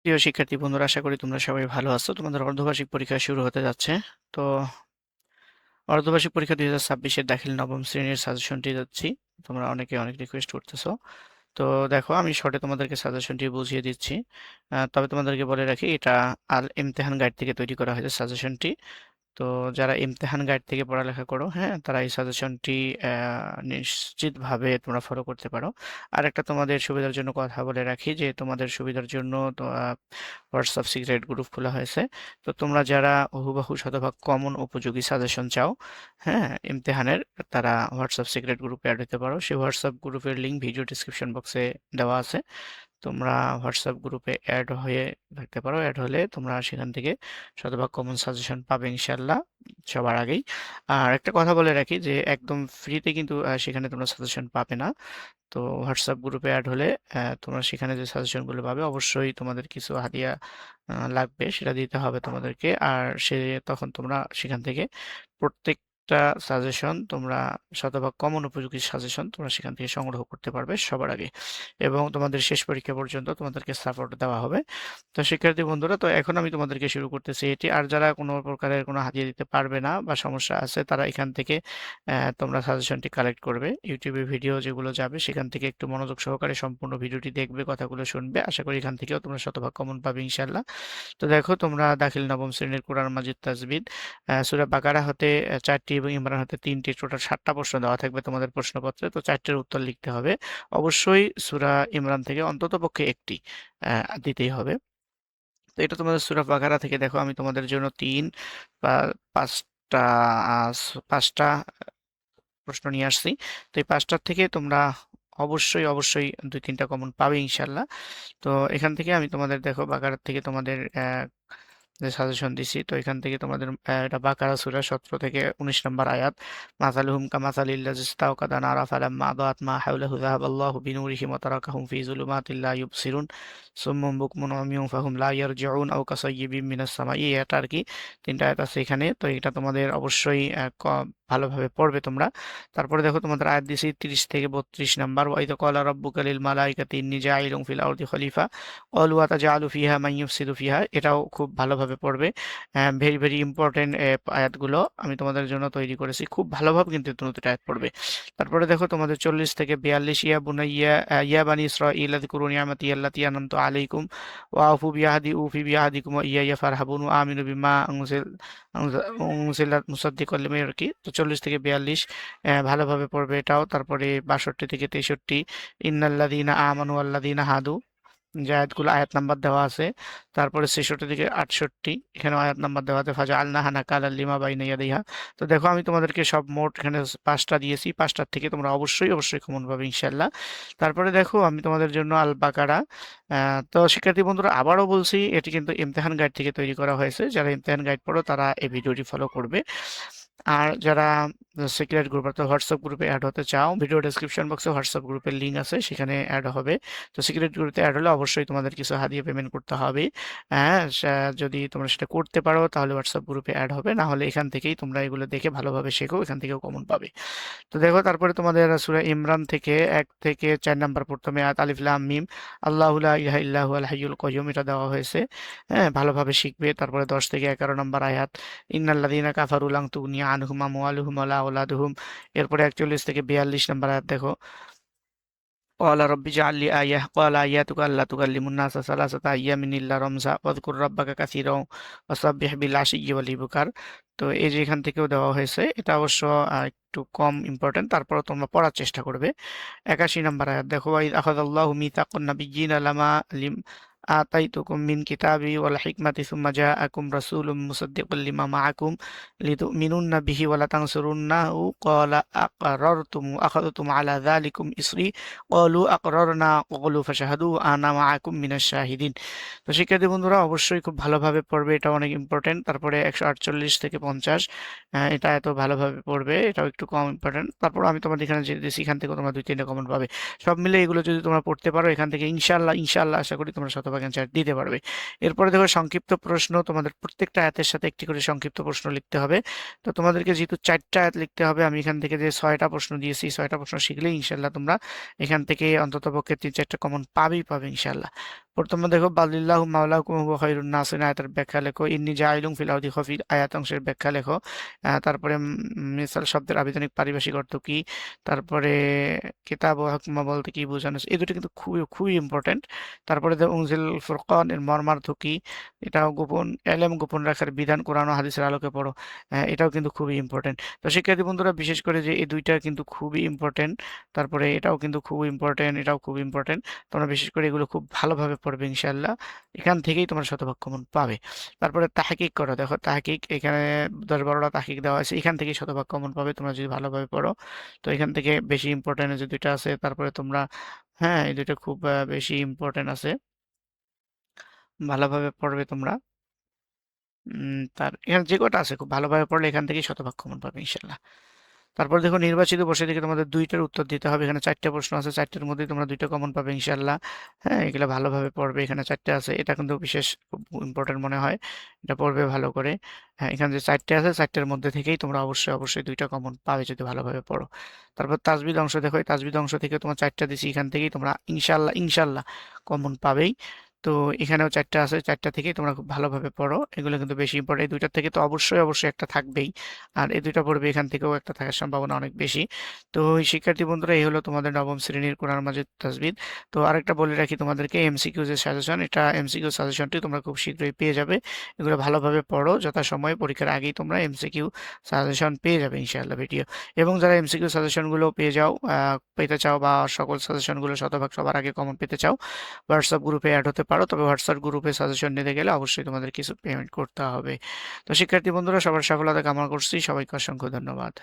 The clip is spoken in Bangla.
প্রিয় শিক্ষার্থী বন্ধুরা, আশা করি তোমরা সবাই ভালো আছো। তোমাদের অর্ধবার্ষিক পরীক্ষা শুরু হতে যাচ্ছে। তো অর্ধবার্ষিক পরীক্ষা 2026-এর দাখিল নবম শ্রেণীর সাজেশনটি যাচ্ছি। তোমরা অনেকে অনেক রিকোয়েস্ট করতেছো। তো দেখো, আমি শর্টে তোমাদেরকে সাজেশনটি বুঝিয়ে দিচ্ছি। তবে তোমাদেরকে বলে রাখি, এটা আল ইমতেহান গাইড থেকে তৈরি করা হয়েছে সাজেশনটি। তো যারা ইমতেহান গাইড থেকে পড়ালেখা করো, হ্যাঁ, তারা এই সাজেশনটি নিশ্চিতভাবে তোমরা ফলো করতে পারো। আর একটা তোমাদের সুবিধার জন্য কথা বলে রাখি যে তোমাদের সুবিধার জন্য তো হোয়াটসঅ্যাপ সিক্রেট গ্রুপ খোলা হয়েছে। তো তোমরা যারা হুবহু শতভাগ কমন উপযোগী সাজেশন চাও, হ্যাঁ, ইমতেহানের, তারা হোয়াটসঅ্যাপ সিক্রেট গ্রুপে অ্যাড হতে পারো। সেই হোয়াটসঅ্যাপ গ্রুপের লিঙ্ক ভিডিও ডিসক্রিপশন বক্সে দেওয়া আছে। তোমরা হোয়াটসঅ্যাপ গ্রুপে অ্যাড হয়ে থাকতে পারো। অ্যাড হলে তোমরা সেখান থেকে শতভাগ কমন সাজেশন পাবে ইনশাল্লাহ, সবার আগেই। আর একটা কথা বলে রাখি যে একদম ফ্রিতে কিন্তু সেখানে তোমরা সাজেশন পাবে না। তো হোয়াটসঅ্যাপ গ্রুপে অ্যাড হলে তোমরা সেখানে যে সাজেশনগুলো পাবে, অবশ্যই তোমাদের কিছু হাদিয়া লাগবে, সেটা দিতে হবে তোমাদেরকে। আর তখন তোমরা সেখান থেকে প্রত্যেকটা সাজেশন তোমরা শতভাগ কমন উপযোগী সাজেশন তোমরা সেখান থেকে সংগ্রহ করতে পারবে সবার আগে, এবং তোমাদের শেষ পরীক্ষা পর্যন্ত তোমাদেরকে সাপোর্ট দেওয়া হবে। তো শিক্ষার্থী বন্ধুরা, তো এখন আমি তোমাদেরকে শুরু করতেছি এটি। আর যারা কোনো প্রকারের কোনো হাতিয়ে দিতে পারবে না বা সমস্যা আছে, তারা এখান থেকে তোমরা সাজেশনটি কালেক্ট করবে। ইউটিউবে ভিডিও যেগুলো যাবে সেখান থেকে একটু মনোযোগ সহকারে সম্পূর্ণ ভিডিওটি দেখবে, কথাগুলো শুনবে। আশা করি এখান থেকেও তোমরা শতভাগ কমন পাবে ইনশাল্লাহ। তো দেখো, তোমরা দাখিল নবম শ্রেণীর কোরআন মাজিদ তাজবিদ সূরা বাকারা হতে 4টি এবং ইমরান হতে 3টি, টোটাল 7টা প্রশ্ন দেওয়া থাকবে তোমাদের প্রশ্নপত্রে। তো 4টের উত্তর লিখতে হবে। অবশ্যই সূরা ইমরান থেকে অন্ততপক্ষে একটি দিতেই হবে। তো এটা তোমাদের সূরা বাকারা থেকে। দেখো, আমি তোমাদের জন্য 3 বা 5টা 5টা প্রশ্ন নিয়ে আসছি। তো এই 5টার থেকে তোমরা অবশ্যই অবশ্যই 2-3টা কমন পাবে ইনশাল্লাহ। তো এখান থেকে আমি তোমাদের, দেখো, বাকারার থেকে তোমাদের যে সাজেশন দিছি, তো এখান থেকে তোমাদের এটা বাকারা সূরা 17 থেকে 19 নম্বর আয়াত। মাসালুহুম কামাসালিল্লাযী ইসতাওকাদা নারা ফালাম্মা আযাআত মা হাওলাহু যাহাবাল্লাহু বিনূরিহিম ওয়া তারাকাহুম ফি যুলুমাতিন লা ইউবসিরুন সুম্মুম বুকমুন উময়ুন ফাহুম লা ইয়ারজিউন আও কাসায়্যিবিম মিনাস সামাই। এটা আর কি 3টা আয়াত আছে এখানে। তো এটা তোমাদের অবশ্যই ভালোভাবে পড়বে তোমরা। তারপরে দেখো, তোমাদের আয়াত দিছি 30 থেকে 32 নাম্বার। ওয়া ইযা ক্বালা রাব্বুকা লিল মালাইকাতি ইন্নী জাইলুন ফিল আরদি খলিফা ক্বালু আতাজআলু ফিহা মান ইউফসিদু ফিহা। এটাও খুব ভালোভাবে পড়বে। ভেরি ভেরি ইম্পর্টেন্ট আয়াতগুলো আমি তোমাদের জন্য তৈরি করেছি, খুব ভালোভাবে কিন্তু নতুন আয়াত পড়বে। তারপরে দেখো, তোমাদের 40 থেকে 42, ইয়া বুনাইয়া ইয়া বানি ইসরাঈল আযকুরু নি'মাতি আল্লাতী আন'আমতু আলাইকুম ওয়া আউফু বিআহদি উফি বিআহদিকুম ওয়া ইয়া ফারহাবুন ওয়া আমিনু বিমা উনজিলাত মুসাদ্দিকাল লিমা ইয়ারকি। তো 40 থেকে 42 ভালোভাবে পড়বে এটাও। তারপরে 62 থেকে 63, ইন্নাল্লাযীনা আমানু ওয়াল্লাযীনা হাদু, যে আয়াতগুলো আয়াত নাম্বার দেওয়া আছে। তারপরে 66 থেকে 68, এখানেও আয়াত নাম্বার দেওয়া আছে, ফাজআলনাহা নাকালাল লিমা বাইনা ইয়াদাইহা। তো দেখো, আমি তোমাদেরকে সব মোট এখানে 5টা দিয়েছি। 5টার থেকে তোমরা অবশ্যই অবশ্যই কমন পাবে ইনশাল্লাহ। তারপরে দেখো, আমি তোমাদের জন্য আল বাকারা। তো শিক্ষার্থী বন্ধুরা, আবারও বলছি, এটি কিন্তু ইমতেহান গাইড থেকে তৈরি করা হয়েছে। যারা ইমতেহান গাইড পড়ো তারা এই ভিডিওটি ফলো করবে। আর যারা সিক্রেট গ্রুপ অর্থাৎ হোয়াটসঅ্যাপ গ্রুপে অ্যাড হতে চাও, ভিডিও ডেসক্রিপশন বক্সে হোয়াটসঅ্যাপ গ্রুপের লিঙ্ক আছে, সেখানে অ্যাড হবে। তো সিক্রেট গ্রুপে অ্যাড হলে অবশ্যই তোমাদের কিছু হাদিয়া পেমেন্ট করতে হবে। হ্যাঁ, যদি তোমরা সেটা করতে পারো তাহলে হোয়াটসঅ্যাপ গ্রুপে অ্যাড হবে, না হলে এখান থেকেই তোমরা এগুলো দেখে ভালোভাবে শেখো, এখান থেকেও কমন পাবে। তো দেখো, তারপরে তোমাদের সূরা ইমরান থেকে 1 থেকে 4 নাম্বার প্রথমে আয়াত আলিফ লাম মিম আল্লাহু লা ইলাহা ইল্লা হুয়াল হাইয়ুল কাইয়্যুম, এটা দেওয়া হয়েছে। হ্যাঁ, ভালোভাবে শিখবে। তারপরে 10 থেকে 11 নম্বর আয়াত, ইন্নাল্লাযীনা কাফারু লান তুগনি আনহুম আমওয়ালুহুম ওয়ালা আওলাদুহুম। এরপরে 41 থেকে 42 নম্বর আয়াত দেখো, ক্বালা রাব্বি ইজআল লি আয়াহ ক্বালা আয়াতুকা আল্লা তুকাল্লিমুন নাসা সালাসাতা আইয়ামিন ইল্লা রামযা ওয়াযকুর রাব্বাকা কাসীরা ওয়াসাব্বিহ বিল আশিয়্যি ওয়াল ইবকার। তো এই যে এখান থেকেও দেওয়া হয়েছে, এটা অবশ্য একটু কম ইম্পর্টেন্ট, তারপরে তোমরা পড়ার চেষ্টা করবে। 81 নম্বর আয়াত দেখো, ওয়াইদ আখাযাল্লাহু মিসাকান নাবিয়্যিনা লামা আতাইতুকুম মিন কিতাবি ওয়াল হিকমাতি সুম্মা জাআকুম রাসূলুম মুসাদ্দিকুল লিমা মাআকুম লিতুমিনুন্না বিহি ওয়া লাতানসুরুন্নাহু ক্বালা আকরারতুম আখাযতুম আলা যালিকুম ইসরি ক্বালু আকরারনা ক্বালু ফাশহাদু আনা মাআকুম মিনাশ শাহিদিন। তো শিক্ষার্থী বন্ধুরা, অবশ্যই খুব ভালোভাবে পড়বে, এটা অনেক ইম্পর্টেন্ট। তারপরে 148 থেকে 50, এটা এত ভালোভাবে পড়বে, এটাও একটু কম ইম্পর্টেন্ট। তারপর আমি তোমাদের এখানে যে দিয়েছি, এখান থেকে তোমরা 2-3টা কমন পাবে। সব মিলে এগুলো যদি তোমরা পড়তে পারো, এখান থেকে ইনশাল্লাহ ইনশাল্লাহ আশা করি তোমরা শতভাগ অ্যান্সার দিতে পারবে। এরপরে দেখো, সংক্ষিপ্ত প্রশ্ন। তোমাদের প্রত্যেকটা আয়াতের সাথে একটি করে সংক্ষিপ্ত প্রশ্ন লিখতে হবে। তো তোমাদেরকে যেহেতু 4টা আয়াত লিখতে হবে, আমি এখান থেকে যে 6টা প্রশ্ন দিয়েছি, 6টা প্রশ্ন শিখলে ইনশাল্লাহ তোমরা এখান থেকে অন্তত পক্ষে 3-4টা কমন পাবেই পাবে ইনশাল্লাহ। প্রথমে দেখো বালিল্লাহু মাওলাকুম ওয়া খায়রুন নাসির আয়াতের ব্যাখ্যা লেখো, ইন্নী জাইলুন ফিল আরদি খফি আয়াত অংশের ব্যাখ্যা লেখো। তারপরে মিসাল শব্দের আবিধানিক পারিভাষিক অর্থ কি, তারপরে কিতাব ও হুকমা বলতে কি বোঝানো হচ্ছে, এই দুটো কিন্তু খুবই খুবই ইম্পর্টেন্ট। তারপরে দেখো উনজিল ফুরকান এর মর্মার্থ কি, এটাও গোপন এলেম গোপন রাখার বিধান কোরআন ও হাদিসের আলোকে পড়ো। এটাও কিন্তু খুবই ইম্পর্টেন্ট। তো শিক্ষার্থী বন্ধুরা বিশেষ করে যে এই দুইটা কিন্তু খুবই ইম্পর্টেন্ট। তারপরে এটাও কিন্তু খুব ইম্পর্টেন্ট, এটাও খুব ইম্পর্টেন্ট। তোমরা বিশেষ করে এগুলো খুব ভালোভাবে পড়বে ইনশাআল্লাহ। এখান থেকেই তোমরা শতভাগ কমন পাবে। তারপরে তাহকিক করো, দেখো তাহকিক এখানে 10-12টা তাহকিক দেওয়া আছে, এখান থেকেই শতভাগ কমন পাবে তোমরা যদি ভালোভাবে পড়ো। তো এখান থেকে বেশি ইম্পর্টেন্ট যে দুইটা আছে, তারপরে তোমরা, হ্যাঁ এই দুইটা খুব বেশি ইম্পর্টেন্ট আছে, ভালোভাবে পড়বে তোমরা। তার এখানে যে কটা আছে খুব ভালোভাবে পড়লে এখান থেকেই শতভাগ কমন পাবে ইনশাআল্লাহ। তারপর দেখো নির্বাচিত বসে থেকে তোমাদের দুইটার উত্তর দিতে হবে। এখানে 4টা প্রশ্ন আছে, 4টের মধ্যেই তোমরা 2টা কমন পাবে ইনশাআল্লাহ। হ্যাঁ এগুলো ভালোভাবে পড়বে, এখানে 4টে আছে, এটা কিন্তু বিশেষ খুব ইম্পর্টেন্ট মনে হয়, এটা পড়বে ভালো করে। হ্যাঁ এখানে যে 4টে আছে 4টের মধ্যে থেকেই তোমরা অবশ্যই অবশ্যই 2টা কমন পাবে যদি ভালোভাবে পড়ো। তারপর তাজবিদ অংশ দেখো, এই তাজবিদ অংশ থেকে তোমার 4টা দিছি, এখান থেকেই তোমরা ইনশাআল্লাহ ইনশাআল্লাহ কমন পাবেই। তো এখানেও 4টা আছে, 4টা থেকেই তোমরা খুব ভালোভাবে পড়ো, এগুলো কিন্তু বেশি ইম্পর্টেন্ট। এই দুইটার থেকে তো অবশ্যই অবশ্যই একটা থাকবেই, আর এই দুইটা পড়বে এখান থেকেও একটা থাকার সম্ভাবনা অনেক বেশি। তো এই শিক্ষার্থী বন্ধুরা এই হলো তোমাদের নবম শ্রেণীর কোরআন মাজিদ তাজবিদ। তো আরেকটা বলে রাখি তোমাদেরকে, এমসিকিউ যে সাজেশন, এটা এমসিকিউ সাজেশনটি তোমরা খুব শীঘ্রই পেয়ে যাবে। এগুলো ভালোভাবে পড়ো, যথাসময়ে পরীক্ষার আগেই তোমরা এমসিকিউ সাজেশন পেয়ে যাবে ইনশাআল্লাহ ভিডিও। এবং যারা এমসিকিউ সাজেশনগুলো পেতে চাও বা সকল সাজেশনগুলো শতভাগ সবার আগে কমন পেতে চাও, হোয়াটসঅ্যাপ গ্রুপে অ্যাড হতে পারো। তবে হোয়াটসঅ্যাপ গ্রুপে সাজেশন নিতে গেলে অবশ্যই তোমাদের কিছু পেমেন্ট করতে হবে। তো শিক্ষার্থী বন্ধুরা সবার সফলতা কামনা করছি, সবাইকে অসংখ্য ধন্যবাদ।